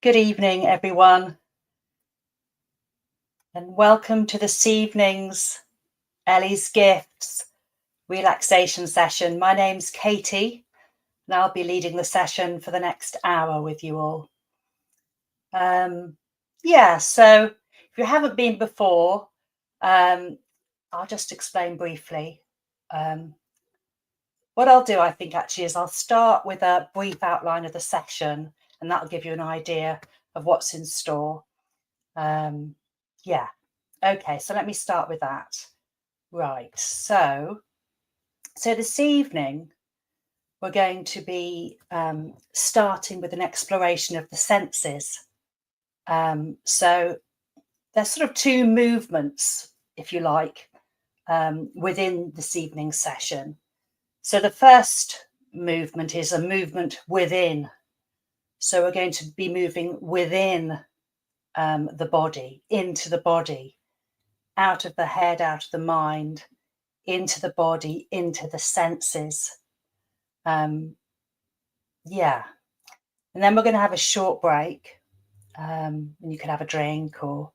Good evening, everyone, and welcome to this evening's Ellie's Gifts relaxation session. My name's Katie, and I'll be leading the session for the next hour with you all. So if you haven't been before, I'll just explain briefly. What I'll do, I think, actually, is I'll start with a brief outline of the session, and that'll give you an idea of what's in store. Okay, so let me start with that. Right, so this evening we're going to be starting with an exploration of the senses. So there's sort of two movements, if you like, within this evening's session. So the first movement is a movement within. So we're going to be moving within the body, into the body, out of the head, out of the mind, into the body, into the senses. And then we're going to have a short break, and you can have a drink or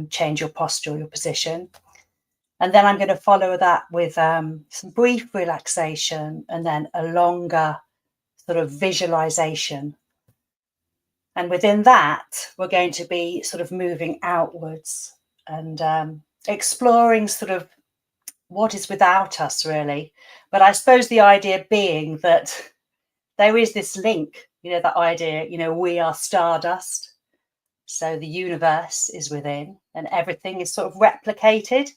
change your posture, your position. And then I'm going to follow that with some brief relaxation and then a longer sort of visualization. And within that, we're going to be sort of moving outwards and exploring sort of what is without us, really. But I suppose the idea being that there is this link, that idea, we are stardust. So the universe is within and everything is sort of replicated,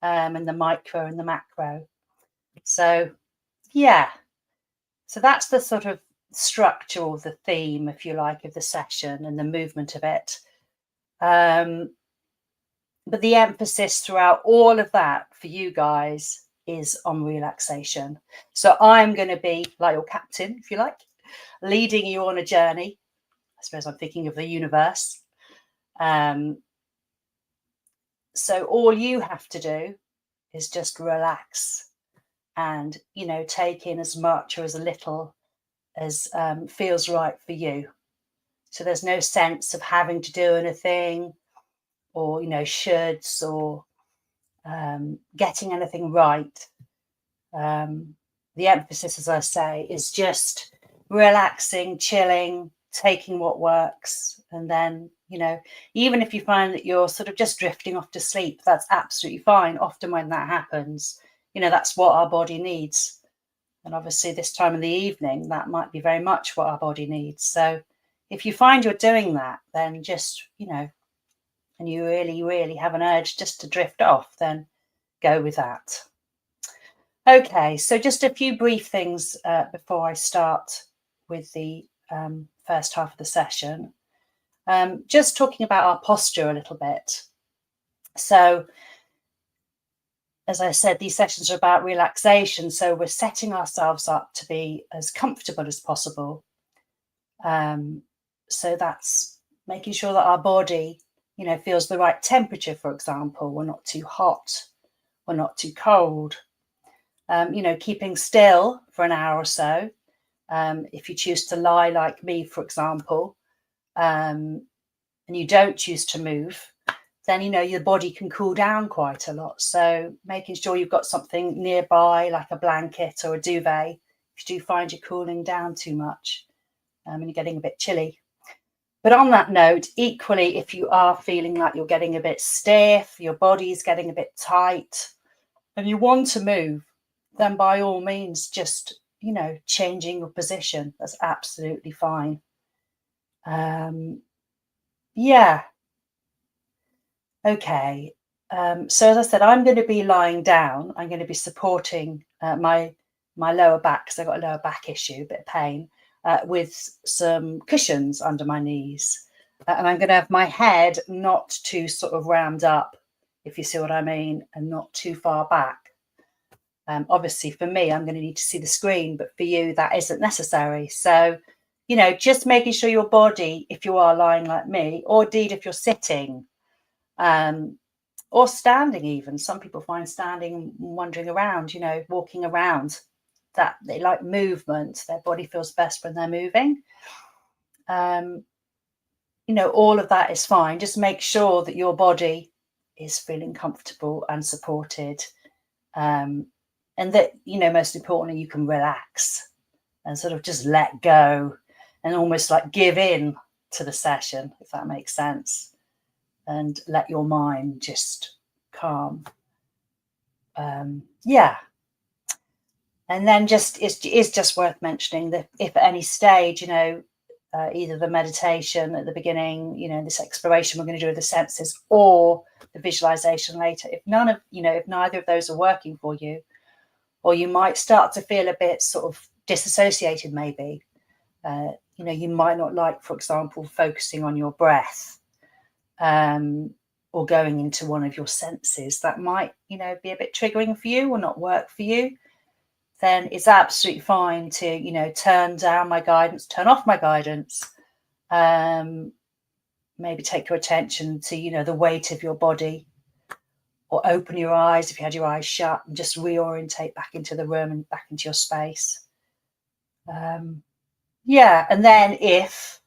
and the micro and the macro. So that's the sort of structure or the theme, if you like, of the session and the movement of it. But the emphasis throughout all of that for you guys is on relaxation. So I'm going to be like your captain, if you like, leading you on a journey. I suppose I'm thinking of the universe. So all you have to do is just relax and, take in as much or as little as feels right for you. So there's no sense of having to do anything or, shoulds or getting anything right. The emphasis, as I say, is just relaxing, chilling, taking what works. And then, even if you find that you're sort of just drifting off to sleep, that's absolutely fine. Often when that happens, that's what our body needs. And obviously this time of the evening, that might be very much what our body needs. So if you find you're doing that, then just, and you really, really have an urge just to drift off, then go with that. Okay, so just a few brief things before I start with the first half of the session. Just talking about our posture a little bit. So, as I said, these sessions are about relaxation. So we're setting ourselves up to be as comfortable as possible. So that's making sure that our body, feels the right temperature, for example. We're not too hot, we're not too cold. Keeping still for an hour or so. If you choose to lie like me, for example, and you don't choose to move, then, your body can cool down quite a lot. So making sure you've got something nearby, like a blanket or a duvet, if you do find you're cooling down too much and you're getting a bit chilly. But on that note, equally, if you are feeling like you're getting a bit stiff, your body's getting a bit tight, and you want to move, then by all means, just, changing your position. That's absolutely fine. Okay. So as I said, I'm going to be lying down. I'm going to be supporting my lower back, because I've got a lower back issue, a bit of pain, with some cushions under my knees. And I'm going to have my head not too sort of round up, if you see what I mean, and not too far back. Obviously, for me, I'm going to need to see the screen, but for you, that isn't necessary. So, just making sure your body, if you are lying like me, or indeed if you're sitting, or standing even. Some people find standing, wandering around, walking around, that they like movement. Their body feels best when they're moving. all of that is fine. Just make sure that your body is feeling comfortable and supported. And that, most importantly, you can relax and sort of just let go and almost like give in to the session, if that makes sense, and let your mind just calm. Yeah. And then it's just worth mentioning that if at any stage, either the meditation at the beginning, this exploration we're going to do with the senses, or the visualization later, if neither of those are working for you, or you might start to feel a bit sort of disassociated, maybe, you might not like, for example, focusing on your breath, or going into one of your senses, that might, be a bit triggering for you or not work for you, then it's absolutely fine to, turn off my guidance, maybe take your attention to, the weight of your body, or open your eyes if you had your eyes shut and just reorientate back into the room and back into your space. Yeah, and then if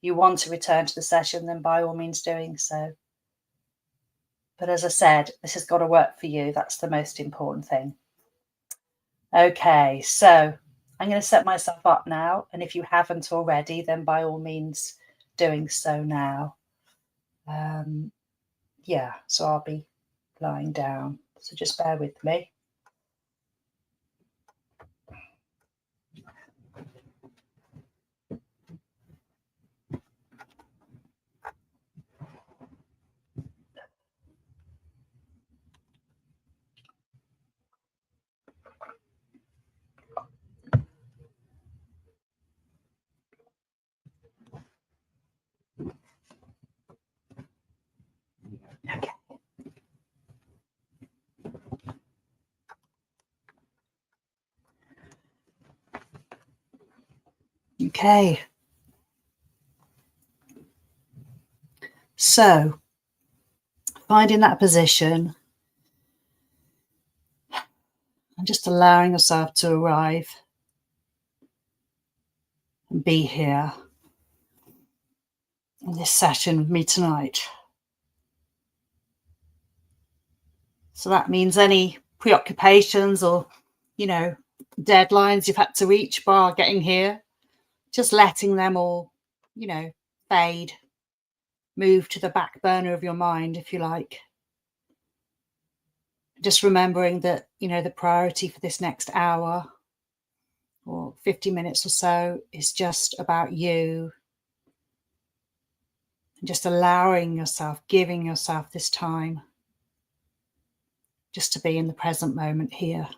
you want to return to the session, then by all means doing so. But as I said, this has got to work for you. That's the most important thing. Okay, so I'm going to set myself up now. And if you haven't already, then by all means doing so now. Yeah, so I'll be lying down. So just bear with me. Okay. Okay. So finding that position and just allowing yourself to arrive and be here in this session with me tonight. So that means any preoccupations or, deadlines you've had to reach by getting here, just letting them all, fade, move to the back burner of your mind, if you like. Just remembering that, the priority for this next hour or 50 minutes or so is just about you. And just allowing yourself, giving yourself this time just to be in the present moment here.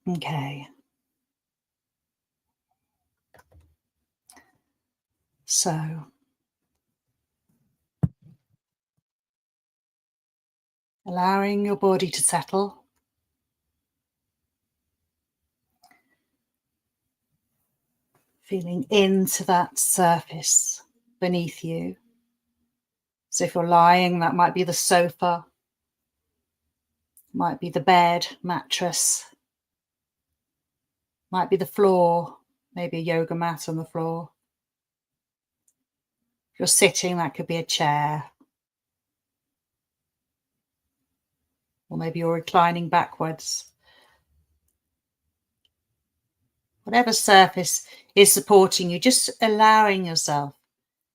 Okay. So allowing your body to settle. Feeling into that surface beneath you. So if you're lying, that might be the sofa, might be the bed, mattress, might be the floor, maybe a yoga mat on the floor. If you're sitting, that could be a chair. Or maybe you're reclining backwards. Whatever surface is supporting you, just allowing yourself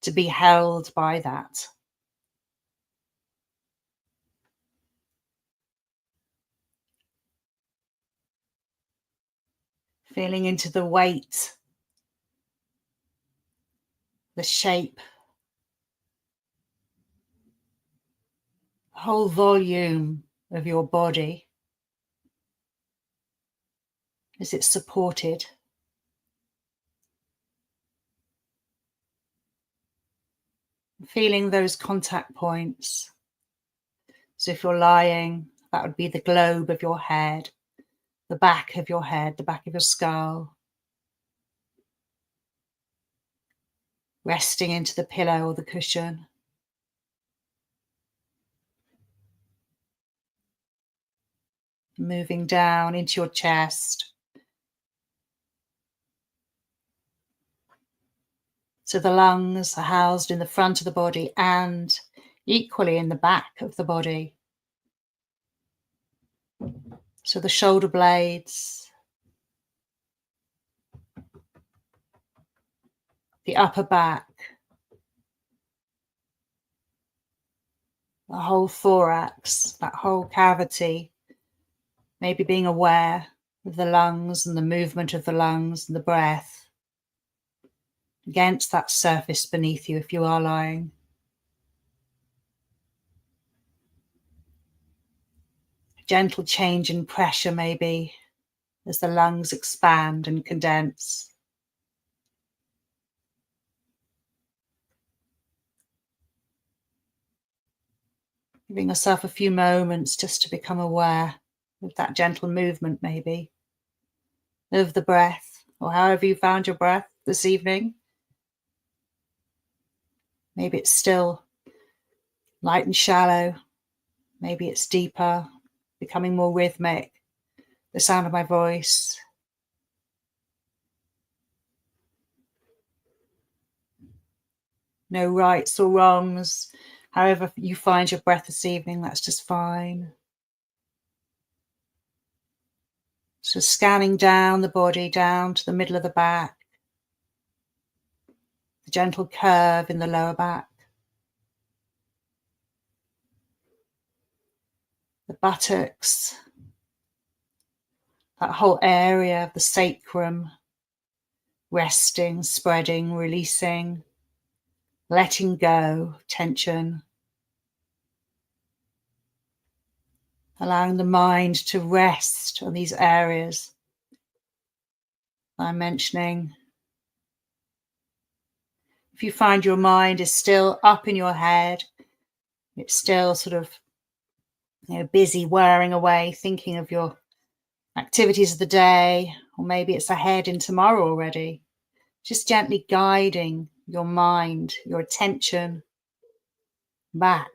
to be held by that. Feeling into the weight, the shape, the whole volume of your body. Is it supported? Feeling those contact points. So if you're lying, that would be the globe of your head, the back of your head, the back of your skull. Resting into the pillow or the cushion. Moving down into your chest. So the lungs are housed in the front of the body and equally in the back of the body. So the shoulder blades, the upper back, the whole thorax, that whole cavity, maybe being aware of the lungs and the movement of the lungs and the breath against that surface beneath you if you are lying. A gentle change in pressure maybe as the lungs expand and condense. Giving yourself a few moments just to become aware of that gentle movement maybe, of the breath, or however you found your breath this evening. Maybe it's still light and shallow. Maybe it's deeper, becoming more rhythmic. The sound of my voice. No rights or wrongs. However you find your breath this evening, that's just fine. So scanning down the body, down to the middle of the back. The gentle curve in the lower back. The buttocks. That whole area of the sacrum. Resting, spreading, releasing. Letting go, tension. Allowing the mind to rest on these areas I'm mentioning. If you find your mind is still up in your head, it's still sort of busy whirring away, thinking of your activities of the day, or maybe it's ahead in tomorrow already, just gently guiding your mind, your attention back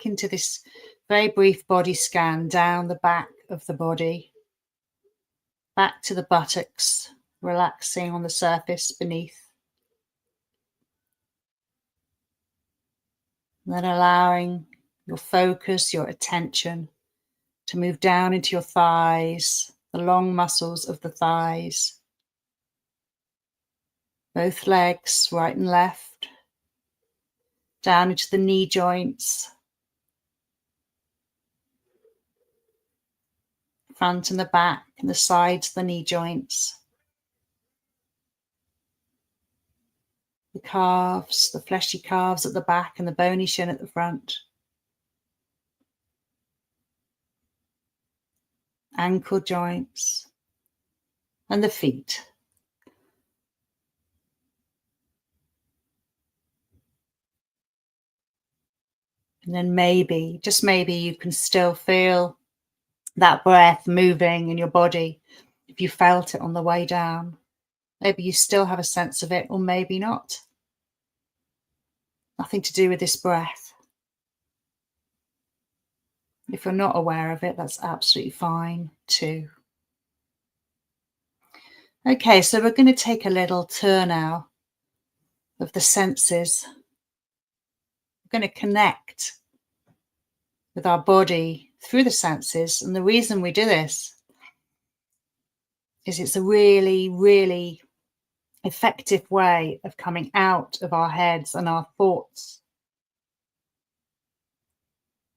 into this very brief body scan down the back of the body, back to the buttocks, relaxing on the surface beneath. And then allowing your focus, your attention to move down into your thighs, the long muscles of the thighs, both legs, right and left, down into the knee joints, front and the back and the sides of the knee joints, the calves, the fleshy calves at the back and the bony shin at the front, ankle joints, and the feet. And then maybe, just maybe, you can still feel that breath moving in your body. If you felt it on the way down, maybe you still have a sense of it, or maybe not. Nothing to do with this breath. If you're not aware of it, that's absolutely fine too. Okay, so we're going to take a little tour now of the senses. We're going to connect with our body through the senses. And the reason we do this is it's a really, really effective way of coming out of our heads and our thoughts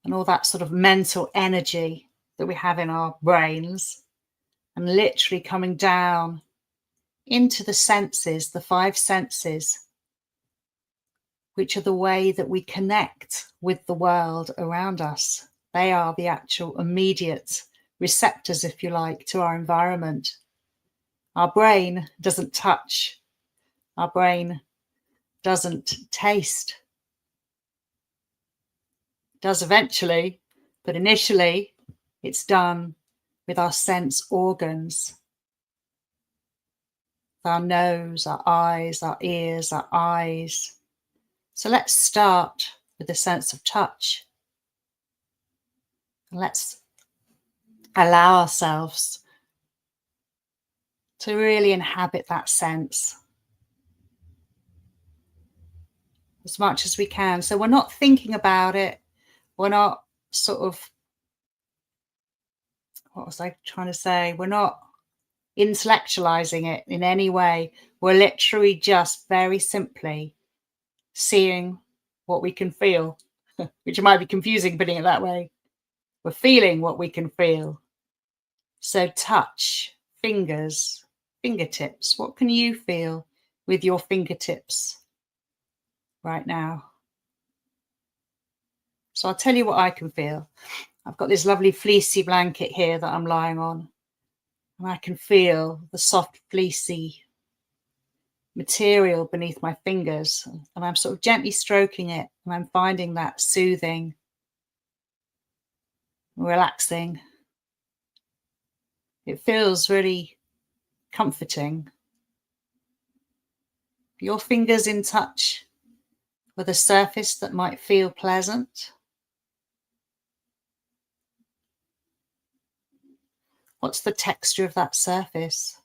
and all that sort of mental energy that we have in our brains, and literally coming down into the senses, the 5 senses, which are the way that we connect with the world around us. They are the actual immediate receptors, if you like, to our environment. Our brain doesn't touch. Our brain doesn't taste. It does eventually, but initially it's done with our sense organs. Our nose, our eyes, our ears, our eyes. So let's start with the sense of touch. And let's allow ourselves to really inhabit that sense. as much as we can. So we're not thinking about it. We're not sort of, what was I trying to say? We're not intellectualizing it in any way. We're literally just very simply seeing what we can feel, which might be confusing putting it that way. We're feeling what we can feel. So touch, fingers, fingertips. What can you feel with your fingertips right now? So I'll tell you what I can feel. I've got this lovely fleecy blanket here that I'm lying on, and I can feel the soft fleecy material beneath my fingers, and I'm sort of gently stroking it, and I'm finding that soothing, relaxing. It feels really comforting. Your fingers in touch with a surface that might feel pleasant. What's the texture of that surface?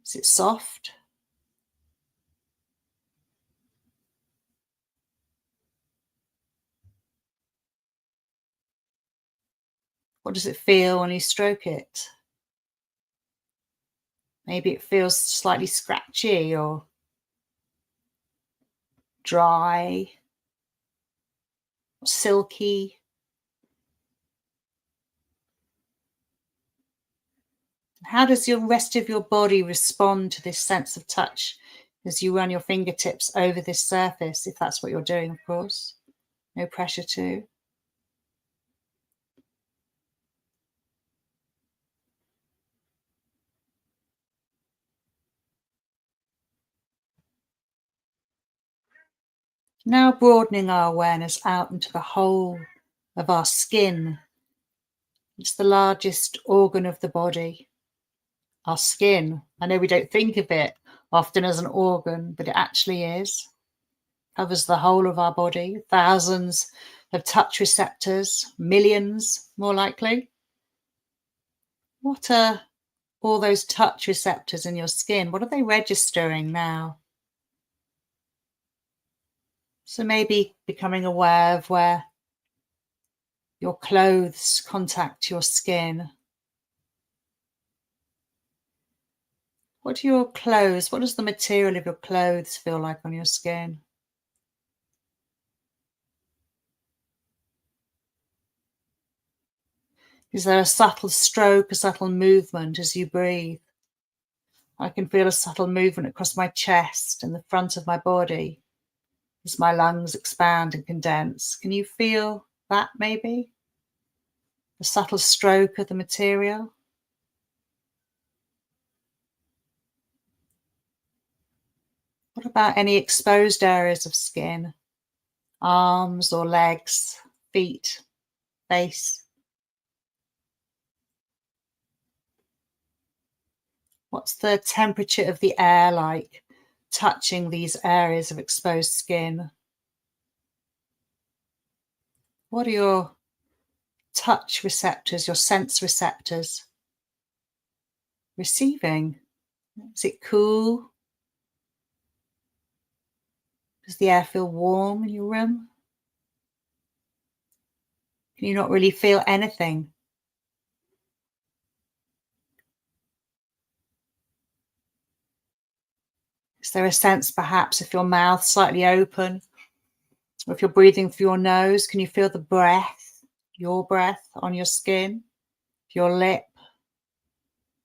Is it soft? What does it feel when you stroke it? Maybe it feels slightly scratchy or dry, or silky. How does the rest of your body respond to this sense of touch as you run your fingertips over this surface, if that's what you're doing, of course? No pressure to. Now broadening our awareness out into the whole of our skin. It's the largest organ of the body. Our skin. I know we don't think of it often as an organ, but it actually is. Covers the whole of our body. Thousands of touch receptors, millions more likely. What are all those touch receptors in your skin? What are they registering now? So maybe becoming aware of where your clothes contact your skin. What do your clothes, what does the material of your clothes feel like on your skin? Is there a subtle stroke, a subtle movement as you breathe? I can feel a subtle movement across my chest and the front of my body as my lungs expand and condense. Can you feel that maybe? The subtle stroke of the material? What about any exposed areas of skin? Arms or legs, feet, face? What's the temperature of the air like touching these areas of exposed skin? What are your touch receptors, your sense receptors receiving? Is it cool? Does the air feel warm in your room? Can you not really feel anything? Is there a sense perhaps if your mouth slightly open, or if you're breathing through your nose, can you feel the breath, your breath on your skin, your lip,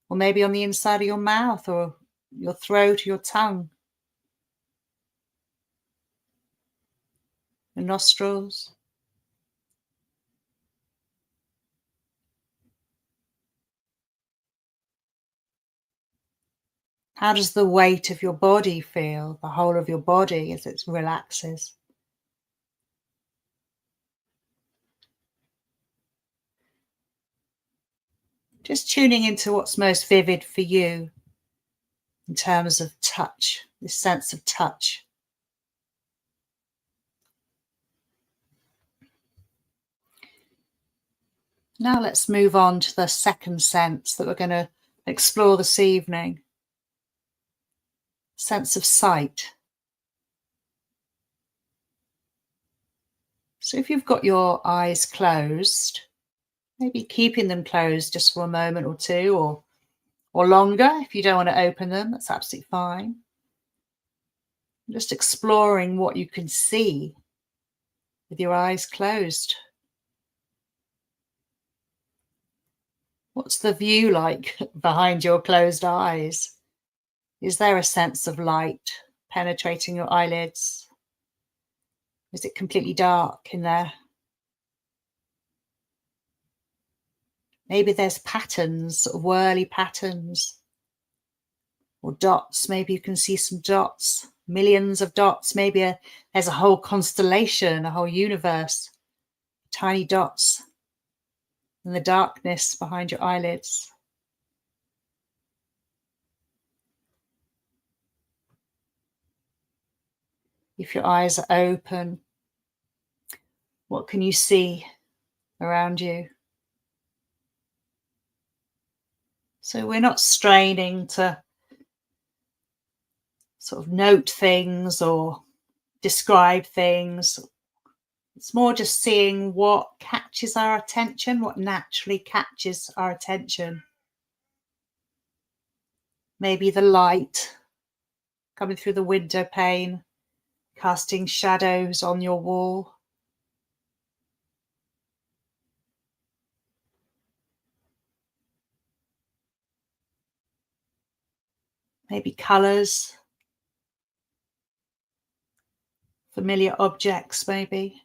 or maybe on the inside of your mouth or your throat or your tongue, the nostrils? How does the weight of your body feel, the whole of your body as it relaxes? Just tuning into what's most vivid for you in terms of touch, this sense of touch. Now let's move on to the second sense that we're going to explore this evening. Sense of sight. So if you've got your eyes closed, maybe keeping them closed just for a moment or two, or longer. If you don't want to open them, that's absolutely fine. Just exploring what you can see with your eyes closed. What's the view like behind your closed eyes? Is there a sense of light penetrating your eyelids? Is it completely dark in there? Maybe there's patterns, sort of whirly patterns, or dots. Maybe you can see some dots, millions of dots. Maybe there's a whole constellation, a whole universe, tiny dots in the darkness behind your eyelids. If your eyes are open, what can you see around you? So we're not straining to sort of note things or describe things. It's more just seeing what catches our attention, what naturally catches our attention. Maybe the light coming through the window pane, casting shadows on your wall. Maybe colours, familiar objects maybe.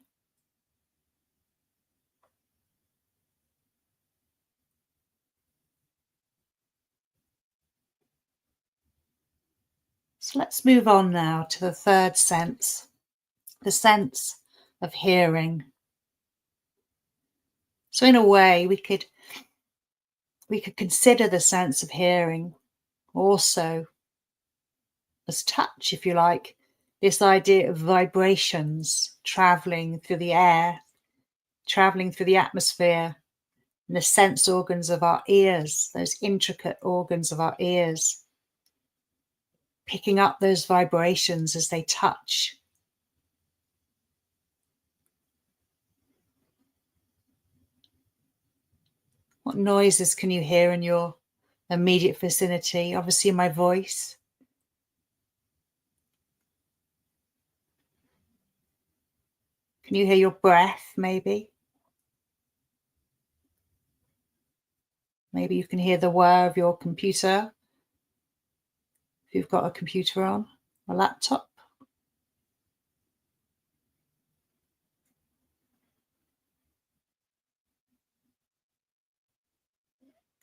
So let's move on now to the third sense, the sense of hearing. So in a way, we could consider the sense of hearing also as touch, if you like, this idea of vibrations traveling through the air, traveling through the atmosphere, and the sense organs of our ears, those intricate organs of our ears, picking up those vibrations as they touch. What noises can you hear in your immediate vicinity? Obviously, my voice. Can you hear your breath, maybe? Maybe you can hear the whir of your computer, if you've got a computer on, a laptop.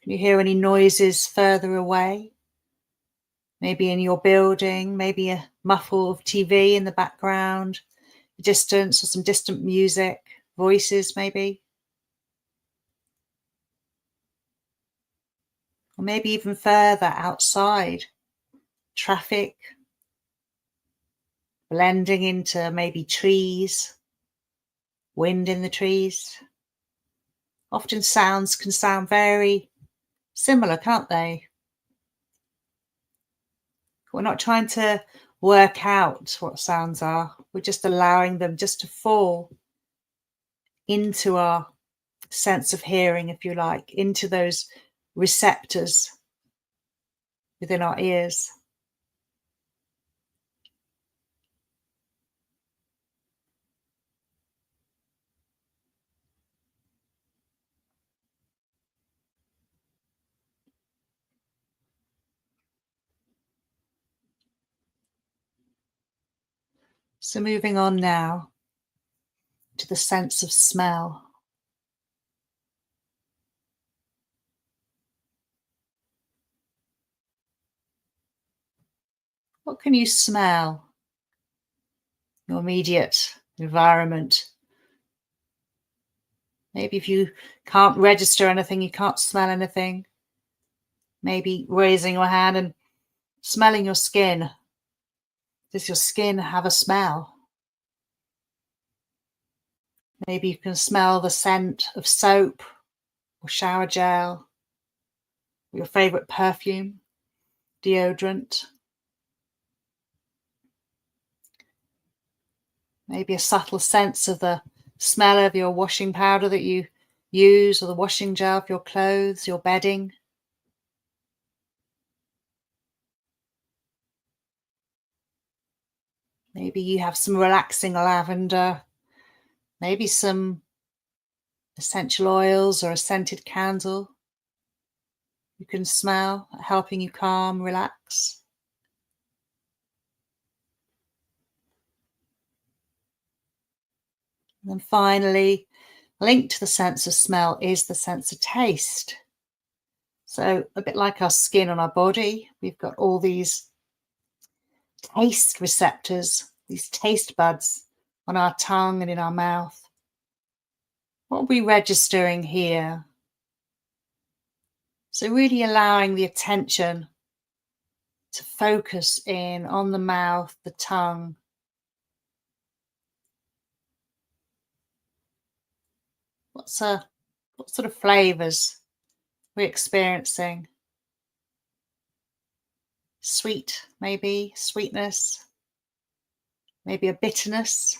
Can you hear any noises further away? Maybe in your building, maybe a muffle of TV in the background, distance, or some distant music, voices maybe. Or maybe even further outside, traffic, blending into maybe trees, wind in the trees. Often sounds can sound very similar, can't they? We're not trying to work out what sounds are. We're just allowing them just to fall into our sense of hearing, if you like, into those receptors within our ears. So moving on now to the sense of smell. What can you smell? Your immediate environment. Maybe if you can't register anything, you can't smell anything. Maybe raising your hand and smelling your skin. Does your skin have a smell? Maybe you can smell the scent of soap or shower gel, or your favorite perfume, deodorant. Maybe a subtle sense of the smell of your washing powder that you use, or the washing gel of your clothes, your bedding. Maybe you have some relaxing lavender, maybe some essential oils or a scented candle you can smell, helping you calm, relax. And then finally, linked to the sense of smell is the sense of taste. So a bit like our skin on our body, we've got all these taste receptors, these taste buds on our tongue and in our mouth. What are we registering here? So really allowing the attention to focus in on the mouth, the tongue. What sort of flavors we're experiencing? Sweet, maybe, sweetness, maybe a bitterness.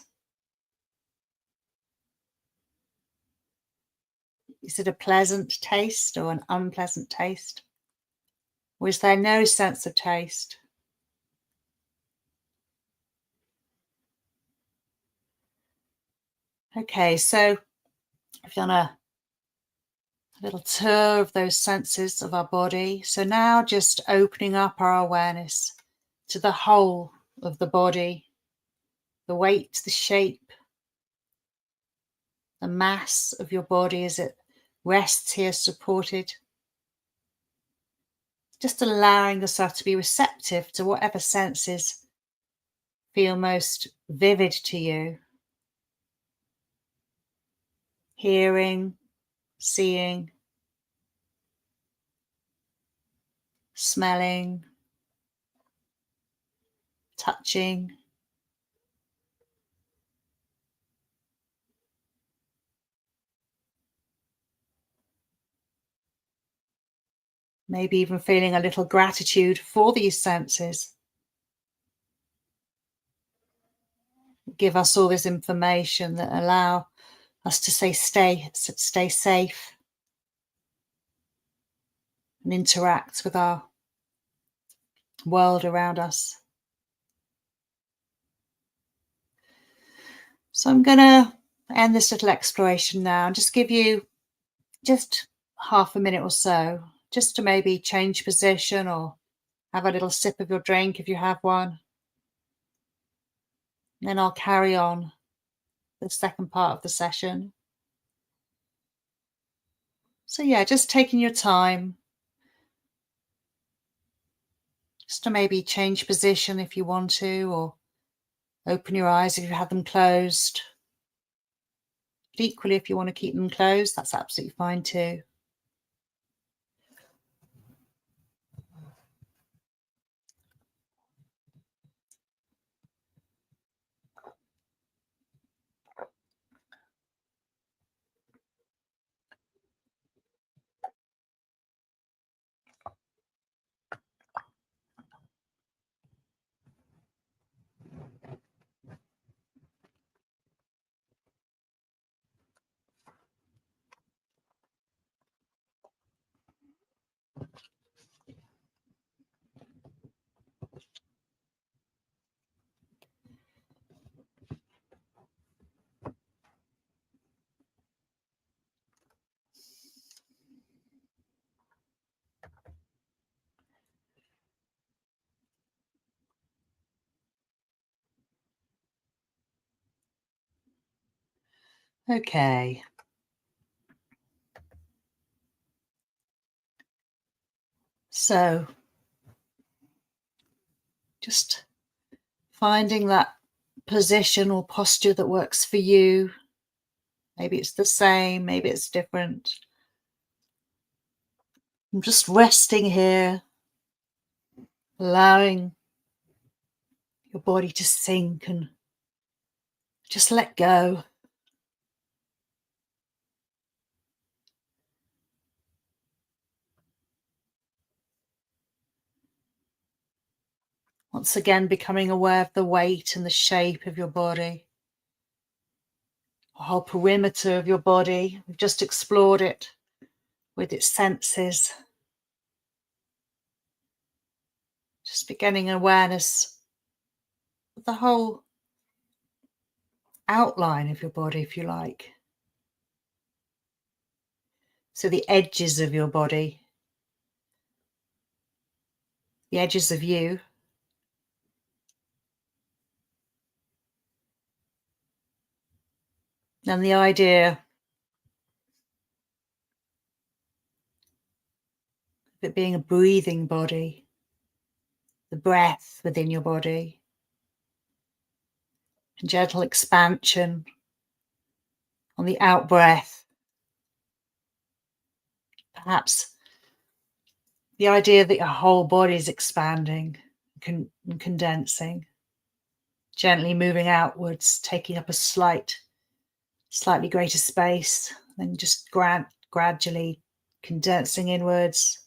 Is it a pleasant taste or an unpleasant taste? Or is there no sense of taste? Okay, so we've done a little tour of those senses of our body. So now just opening up our awareness to the whole of the body, the weight, the shape, the mass of your body as it rests here supported. Just allowing yourself to be receptive to whatever senses feel most vivid to you. Hearing, seeing, smelling, touching. Maybe even feeling a little gratitude for these senses. Give us all this information that allow us to stay safe and interact with our world around us. So I'm going to end this little exploration now and just give you just half a minute or so just to maybe change position or have a little sip of your drink if you have one. And then I'll carry on the second part of the session. So yeah, just taking your time just to maybe change position if you want to, or open your eyes if you have them closed. But equally, if you want to keep them closed, that's absolutely fine too. Okay. So just finding that position or posture that works for you. Maybe it's the same, maybe it's different. I'm just resting here, allowing your body to sink and just let go. Once again, becoming aware of the weight and the shape of your body, the whole perimeter of your body. We've just explored it with its senses. Just beginning awareness of the whole outline of your body, if you like. So the edges of your body, the edges of you. And the idea of it being a breathing body, the breath within your body, and gentle expansion on the out breath. Perhaps the idea that your whole body is expanding and condensing, gently moving outwards, taking up a slightly greater space, then just gradually condensing inwards.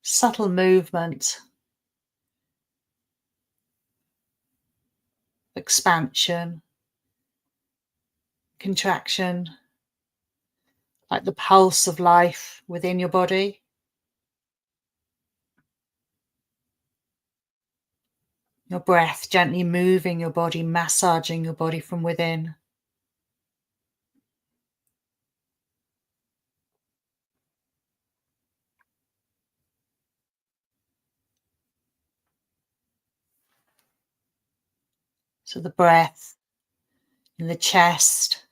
Subtle movement, expansion, contraction, like the pulse of life within your body. Your breath gently moving your body, massaging your body from within. So the breath in the chest,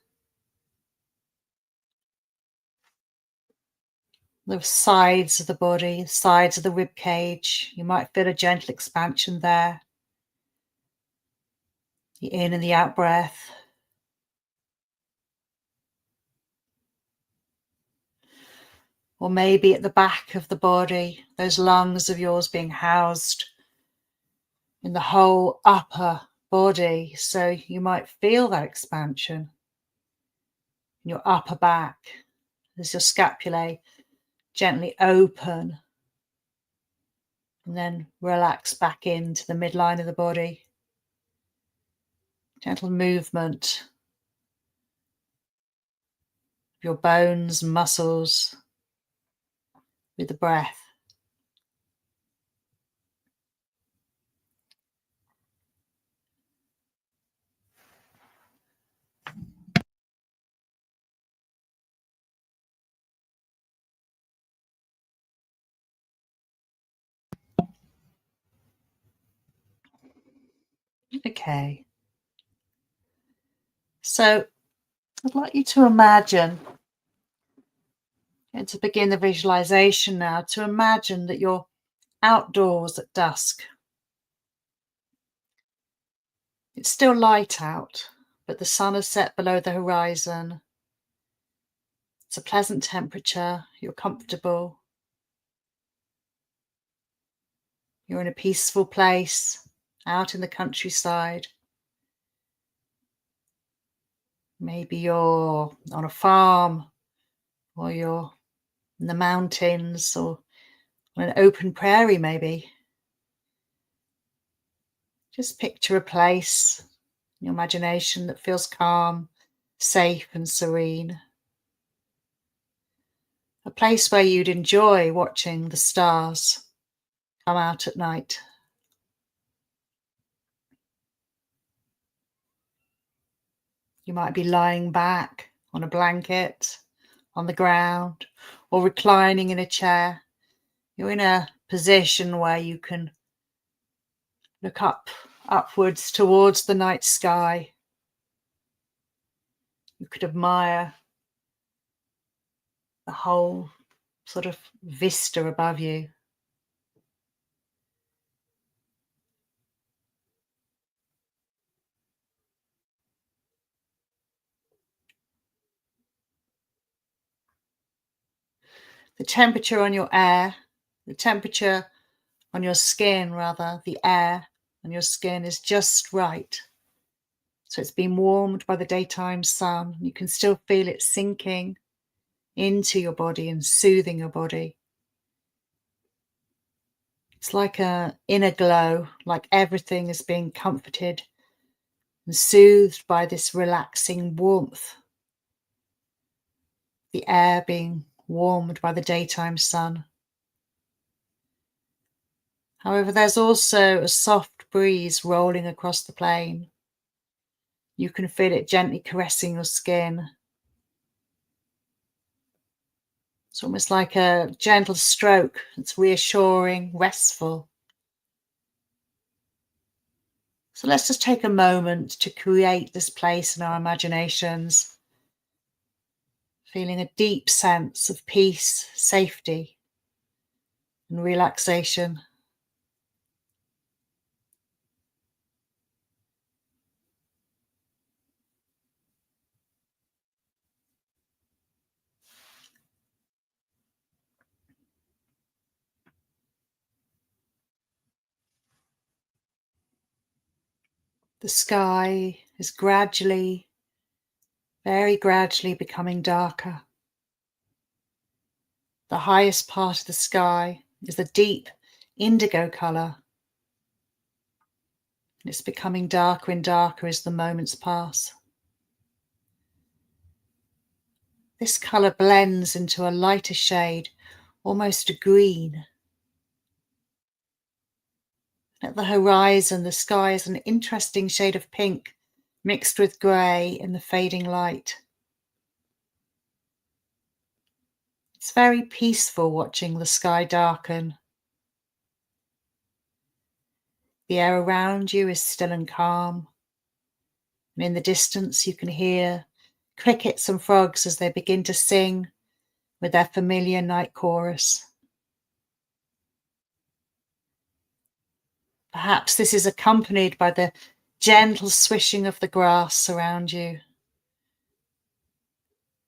the sides of the body, sides of the rib cage. You might feel a gentle expansion there. The in and the out breath. Or maybe at the back of the body, those lungs of yours being housed in the whole upper body. So you might feel that expansion in your upper back as your scapulae gently open and then relax back into the midline of the body. Gentle movement of your bones, muscles with the breath. Okay. So I'd like you to imagine, and to begin the visualization now, to imagine that you're outdoors at dusk. It's still light out, but the sun has set below the horizon. It's a pleasant temperature, you're comfortable. You're in a peaceful place, out in the countryside. Maybe you're on a farm, or you're in the mountains, or on an open prairie maybe. Just picture a place in your imagination that feels calm, safe and serene. A place where you'd enjoy watching the stars come out at night. You might be lying back on a blanket, on the ground, or reclining in a chair. You're in a position where you can look upwards towards the night sky. You could admire the whole sort of vista above you. The temperature on your air, the temperature on your skin rather, the air on your skin is just right. So it's been warmed by the daytime sun. You can still feel it sinking into your body and soothing your body. It's like an inner glow, like everything is being comforted and soothed by this relaxing warmth, the air being warmed by the daytime sun. However, there's also a soft breeze rolling across the plain. You can feel it gently caressing your skin. It's almost like a gentle stroke. It's reassuring, restful. So let's just take a moment to create this place in our imaginations, feeling a deep sense of peace, safety, and relaxation. The sky is gradually, very gradually becoming darker. The highest part of the sky is a deep indigo colour. It's becoming darker and darker as the moments pass. This colour blends into a lighter shade, almost a green. At the horizon, the sky is an interesting shade of pink mixed with grey in the fading light. It's very peaceful watching the sky darken. The air around you is still and calm. And in the distance, you can hear crickets and frogs as they begin to sing with their familiar night chorus. Perhaps this is accompanied by the gentle swishing of the grass around you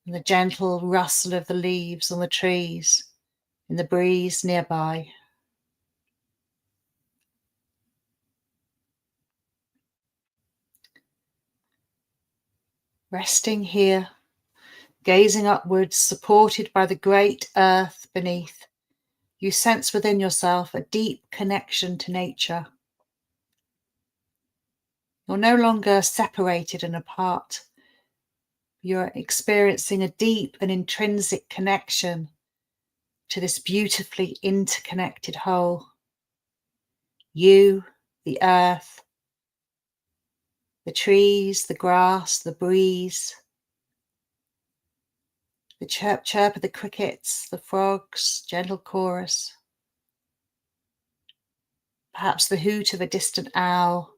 and the gentle rustle of the leaves on the trees in the breeze nearby. Resting here, gazing upwards, supported by the great earth beneath, you sense within yourself a deep connection to nature. You're no longer separated and apart. You're experiencing a deep and intrinsic connection to this beautifully interconnected whole. You, the earth, the trees, the grass, the breeze, the chirp chirp of the crickets, the frogs, gentle chorus, perhaps the hoot of a distant owl,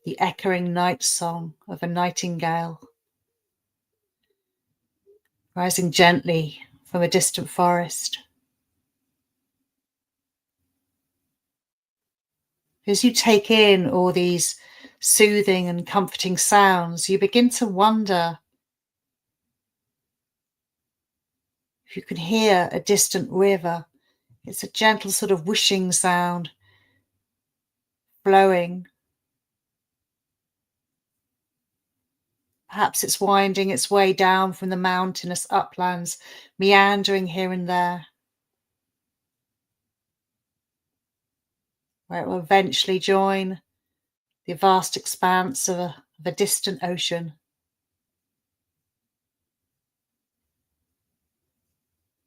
the echoing night song of a nightingale, rising gently from a distant forest. As you take in all these soothing and comforting sounds, you begin to wonder if you can hear a distant river. It's a gentle sort of whooshing sound, flowing. Perhaps it's winding its way down from the mountainous uplands, meandering here and there, where it will eventually join the vast expanse of a distant ocean.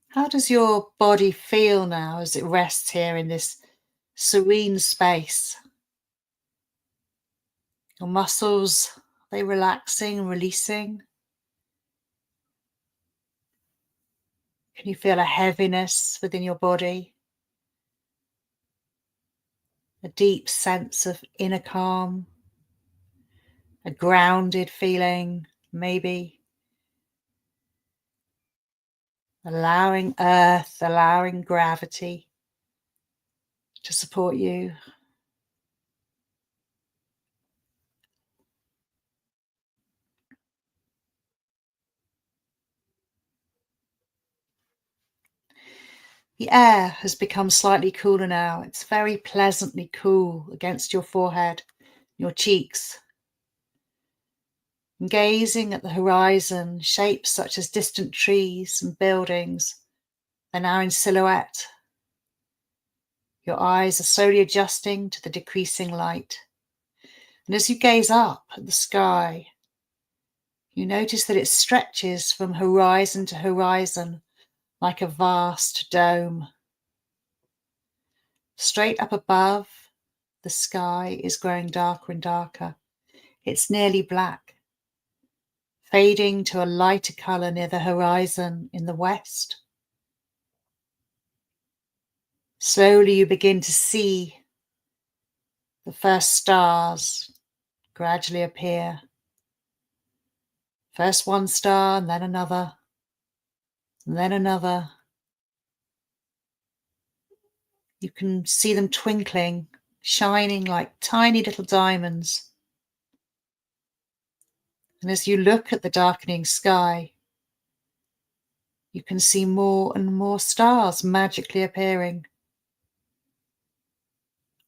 How does your body feel now as it rests here in this serene space? Your muscles, are they relaxing and releasing? Can you feel a heaviness within your body? A deep sense of inner calm? A grounded feeling, maybe? Allowing earth, allowing gravity to support you. The air has become slightly cooler now. It's very pleasantly cool against your forehead, your cheeks. And gazing at the horizon, shapes such as distant trees and buildings are now in silhouette. Your eyes are slowly adjusting to the decreasing light. And as you gaze up at the sky, you notice that it stretches from horizon to horizon like a vast dome. Straight up above, the sky is growing darker and darker. It's nearly black, fading to a lighter colour near the horizon in the west. Slowly you begin to see the first stars gradually appear. First one star, and then another, and then another. You can see them twinkling, shining like tiny little diamonds. And as you look at the darkening sky, you can see more and more stars magically appearing.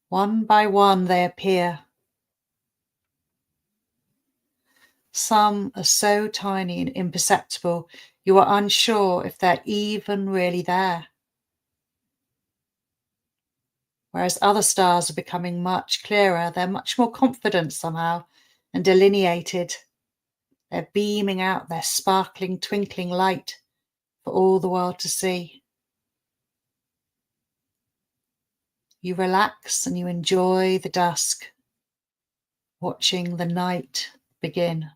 One by one they appear. Some are so tiny and imperceptible, you are unsure if they're even really there. Whereas other stars are becoming much clearer, they're much more confident somehow and delineated. They're beaming out their sparkling, twinkling light for all the world to see. You relax and you enjoy the dusk, watching the night begin.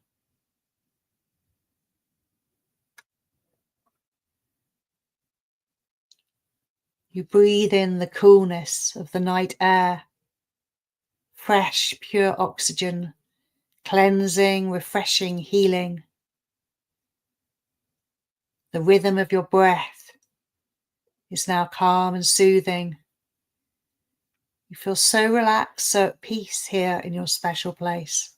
You breathe in the coolness of the night air, fresh, pure oxygen, cleansing, refreshing, healing. The rhythm of your breath is now calm and soothing. You feel so relaxed, so at peace here in your special place.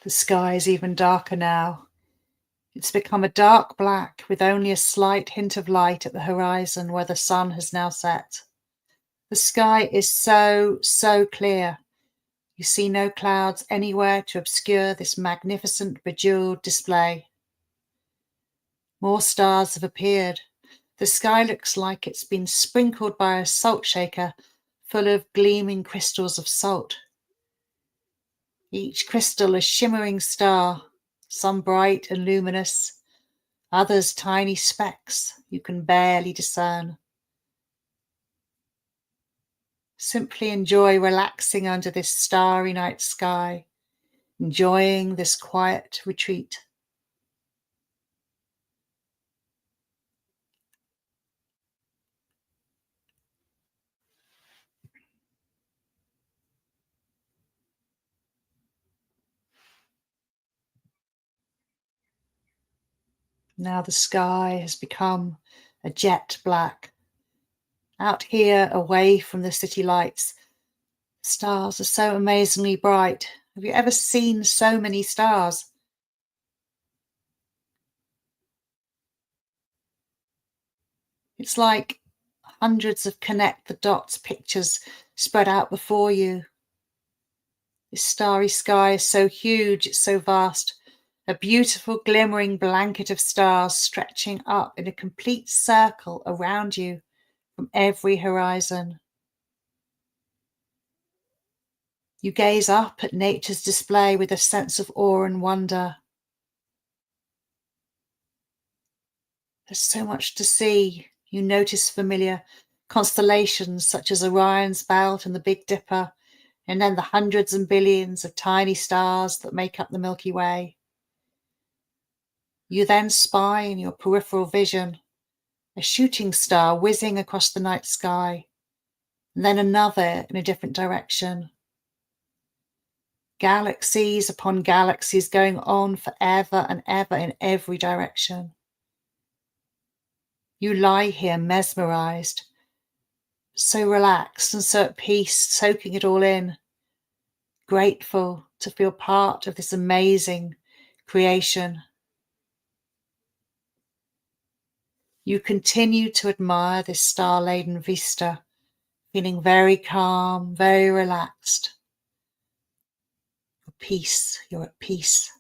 The sky is even darker now. It's become a dark black with only a slight hint of light at the horizon where the sun has now set. The sky is so clear. You see no clouds anywhere to obscure this magnificent bejeweled display. More stars have appeared. The sky looks like it's been sprinkled by a salt shaker full of gleaming crystals of salt. Each crystal a shimmering star, some bright and luminous, others tiny specks you can barely discern. Simply enjoy relaxing under this starry night sky, enjoying this quiet retreat. Now the sky has become a jet black. Out here, away from the city lights, stars are so amazingly bright. Have you ever seen so many stars? It's like hundreds of connect the dots pictures spread out before you. This starry sky is so huge, it's so vast. A beautiful glimmering blanket of stars stretching up in a complete circle around you from every horizon. You gaze up at nature's display with a sense of awe and wonder. There's so much to see. You notice familiar constellations such as Orion's Belt and the Big Dipper, and then the hundreds and billions of tiny stars that make up the Milky Way. You then spy in your peripheral vision a shooting star whizzing across the night sky, and then another in a different direction. Galaxies upon galaxies going on forever and ever in every direction. You lie here mesmerized, so relaxed and so at peace, soaking it all in, grateful to feel part of this amazing creation. You continue to admire this star-laden vista, feeling very calm, very relaxed. Peace, you're at peace.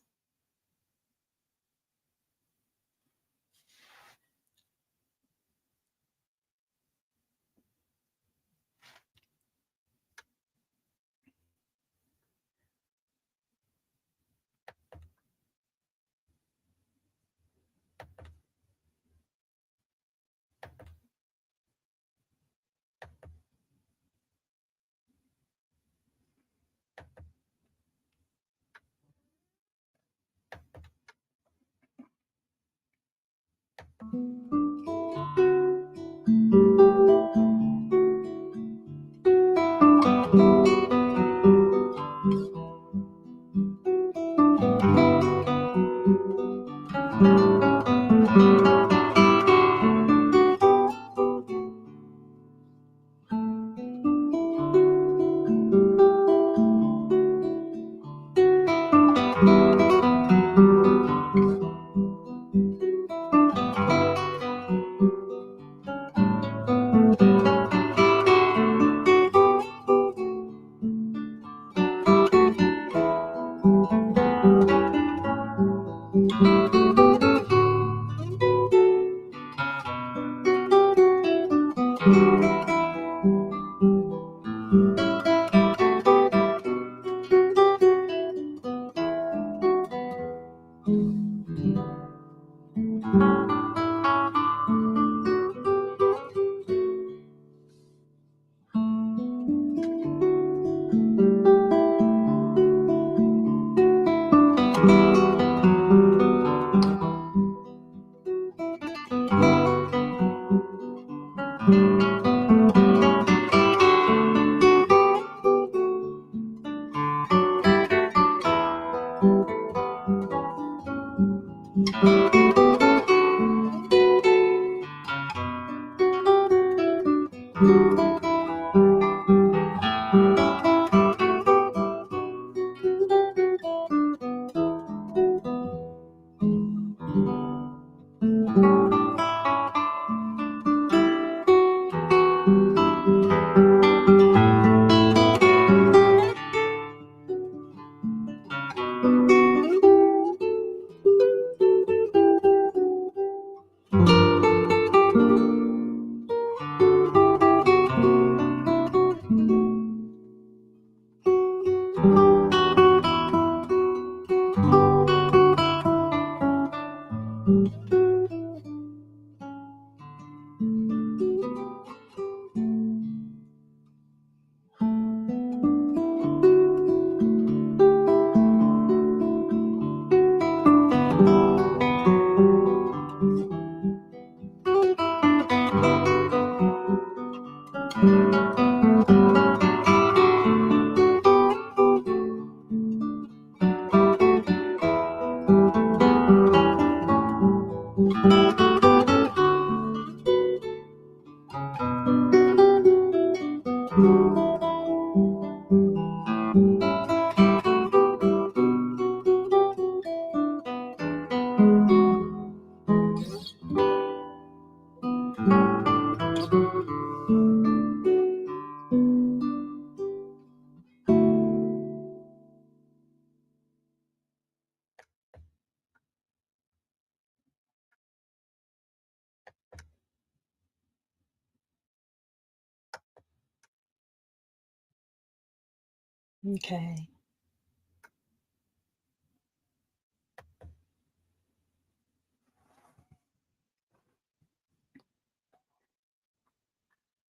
Okay.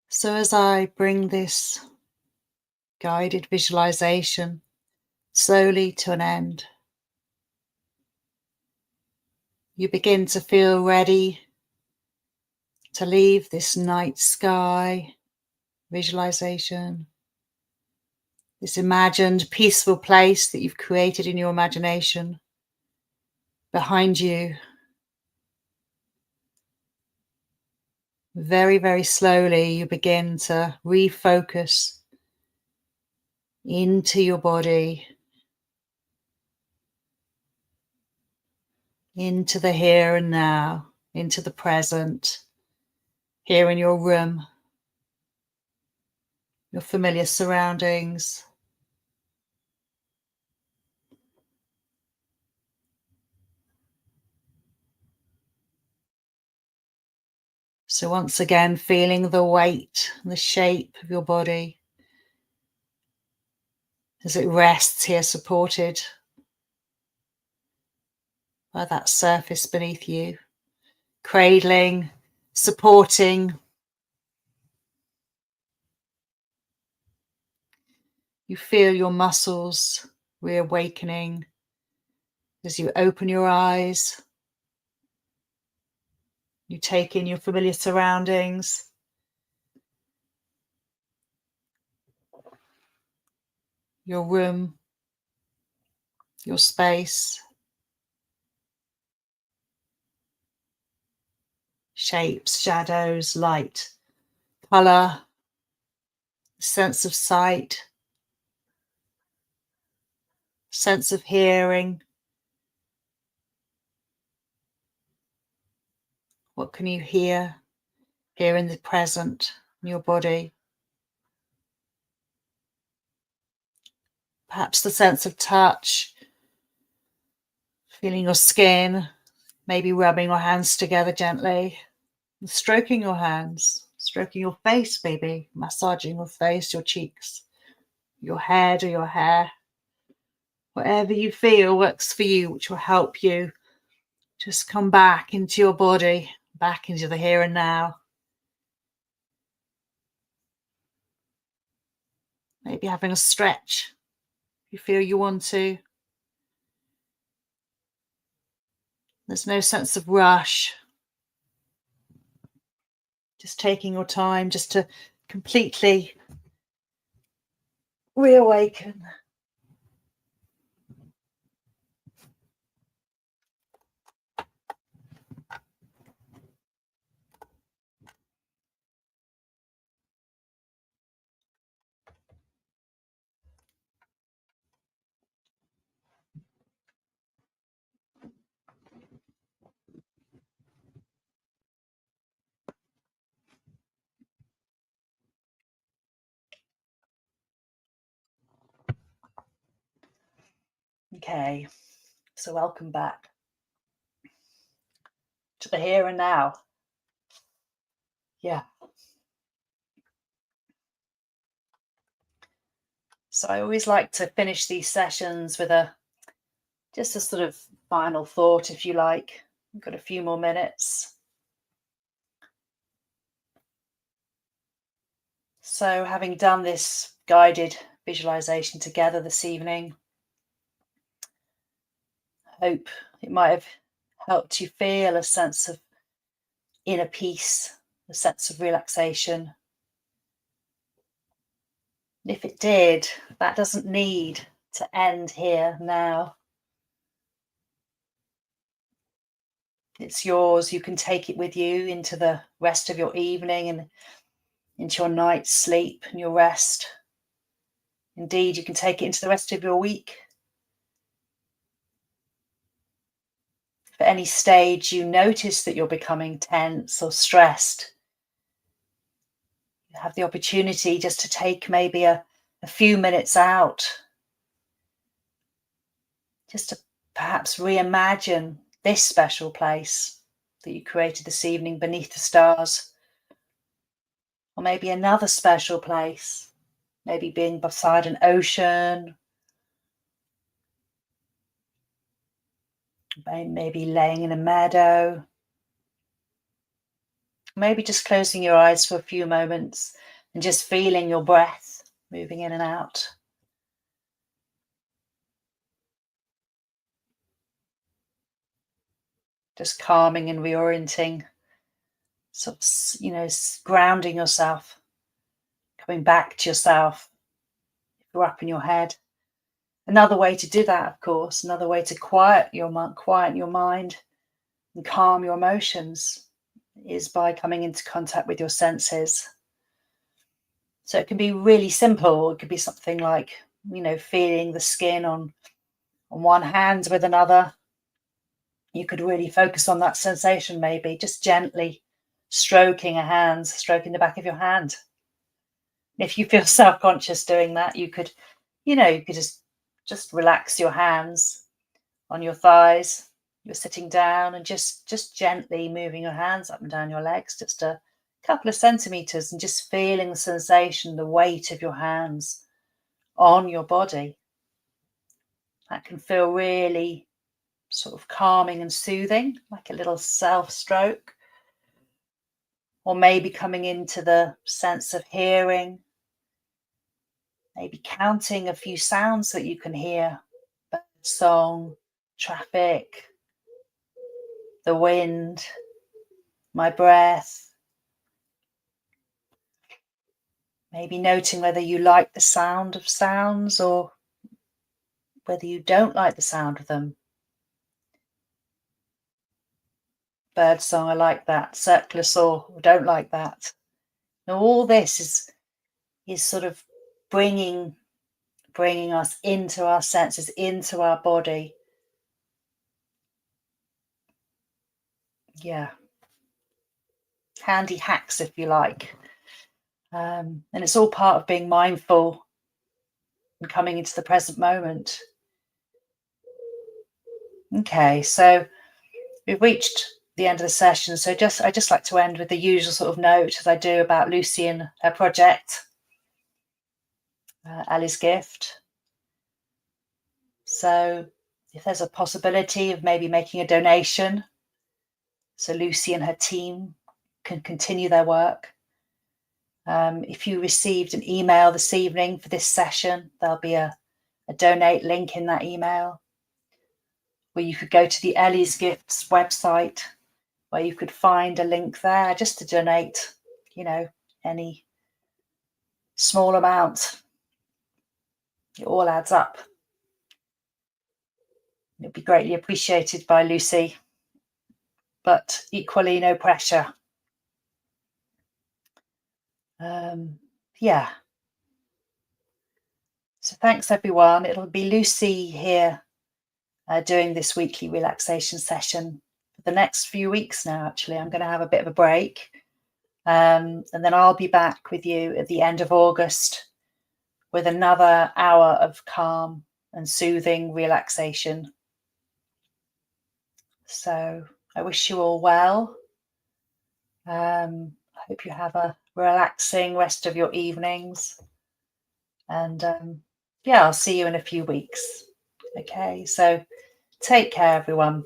So as I bring this guided visualization slowly to an end, you begin to feel ready to leave this night sky visualization, this imagined peaceful place that you've created in your imagination behind you. Very, very slowly, you begin to refocus into your body, into the here and now, into the present. here in your room, your familiar surroundings. So once again, feeling the weight and the shape of your body as it rests here, supported by that surface beneath you, cradling, supporting. You feel your muscles reawakening as you open your eyes. You take in your familiar surroundings. Your room, your space, shapes, shadows, light, colour, sense of sight, sense of hearing. What can you hear here in the present in your body? Perhaps the sense of touch, feeling your skin, maybe rubbing your hands together gently, and stroking your hands, stroking your face, maybe massaging your face, your cheeks, your head or your hair. Whatever you feel works for you, which will help you just come back into your body, back into the here and now. Maybe having a stretch if you feel you want to. There's no sense of rush. Just taking your time just to completely reawaken. Okay, so welcome back to the here and now. Yeah. So I always like to finish these sessions with just a sort of final thought, if you like. We've got a few more minutes. So having done this guided visualization together this evening, I hope it might have helped you feel a sense of inner peace, a sense of relaxation. And if it did, that doesn't need to end here now. It's yours. You can take it with you into the rest of your evening and into your night's sleep and your rest. Indeed, you can take it into the rest of your week. If at any stage you notice that you're becoming tense or stressed, you have the opportunity just to take maybe a few minutes out, just to perhaps reimagine this special place that you created this evening beneath the stars, or maybe another special place, maybe being beside an ocean, maybe laying in a meadow, maybe just closing your eyes for a few moments and just feeling your breath moving in and out. Just calming and reorienting, sort of, grounding yourself, coming back to yourself. If you're up in your head, another way to do that, of course, another way to quiet your mind and calm your emotions is by coming into contact with your senses. So it can be really simple. It could be something like, feeling the skin on one hand with another. You could really focus on that sensation, maybe just gently stroking stroking the back of your hand. If you feel self-conscious doing that, you could just relax your hands on your thighs. You're sitting down and just gently moving your hands up and down your legs, just a couple of centimeters, and just feeling the sensation, the weight of your hands on your body. That can feel really sort of calming and soothing, like a little self-stroke. Or maybe coming into the sense of hearing, maybe counting a few sounds that you can hear: bird song, traffic, the wind, my breath. Maybe noting whether you like the sound of sounds or whether you don't like the sound of them. Bird song, I like that. Circular saw, I don't like that. Now, all this is sort of bringing us into our senses, into our body. Yeah. Handy hacks, if you like. And it's all part of being mindful and coming into the present moment. Okay, so we've reached the end of the session. So I just like to end with the usual sort of note, as I do, about Lucy and her project, Ellie's Gift. So if there's a possibility of maybe making a donation so Lucy and her team can continue their work. If you received an email this evening for this session, there'll be a donate link in that email, where you could go to the Ellie's Gifts website, where you could find a link there just to donate, any small amount. It all adds up. It'd be greatly appreciated by Lucy, but equally no pressure. Yeah. So thanks, everyone. It'll be Lucy here doing this weekly relaxation session for the next few weeks now. Actually, I'm going to have a bit of a break. And then I'll be back with you at the end of August with another hour of calm and soothing relaxation. So I wish you all well. I hope you have a relaxing rest of your evenings. And I'll see you in a few weeks. Okay, so take care, everyone.